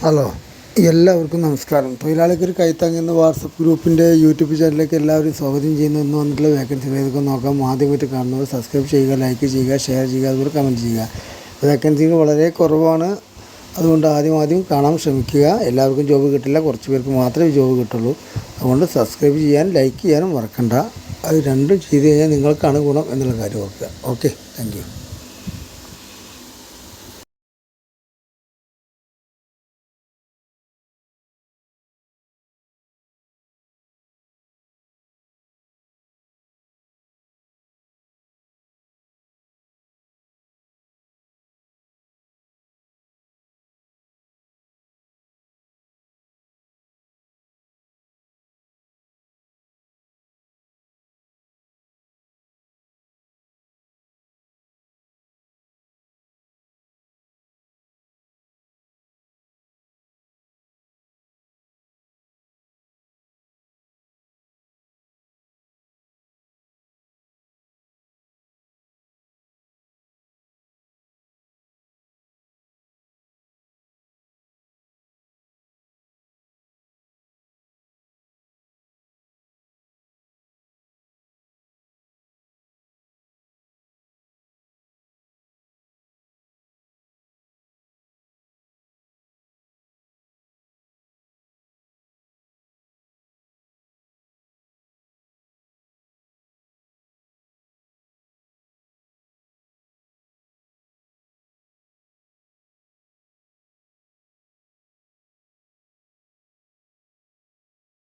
Hello, എല്ലാവർക്കും നമസ്കാരം. തൊഴിലാളിക്കൊരു കൈത്താങ്ങ് എന്ന വാട്സപ്പ് ഗ്രൂപ്പിൻ്റെ യൂട്യൂബ് ചാനലിലേക്ക് എല്ലാവരും സ്വാഗതം ചെയ്യുന്നു. ഇന്ന് വന്നിട്ടുള്ള വേക്കൻസി ഏതൊക്കെ നോക്കാം. ആദ്യമായിട്ട് കാണുന്നവർ സബ്സ്ക്രൈബ് ചെയ്യുക, ലൈക്ക് ചെയ്യുക, ഷെയർ ചെയ്യുക, അതുപോലെ കമൻറ്റ് ചെയ്യുക. വേക്കൻസികൾ വളരെ കുറവാണ്, അതുകൊണ്ട് ആദ്യം കാണാൻ ശ്രമിക്കുക. എല്ലാവർക്കും ജോബ് കിട്ടില്ല, കുറച്ച് പേർക്ക് മാത്രമേ ജോബ് കിട്ടുള്ളൂ. അതുകൊണ്ട് സബ്സ്ക്രൈബ് ചെയ്യാനും ലൈക്ക് ചെയ്യാനും മറക്കണ്ട. അത് രണ്ടും ചെയ്ത് കഴിഞ്ഞാൽ നിങ്ങൾക്കാണ് ഗുണം എന്നുള്ള കാര്യം ഓർക്കുക. Okay, thank you.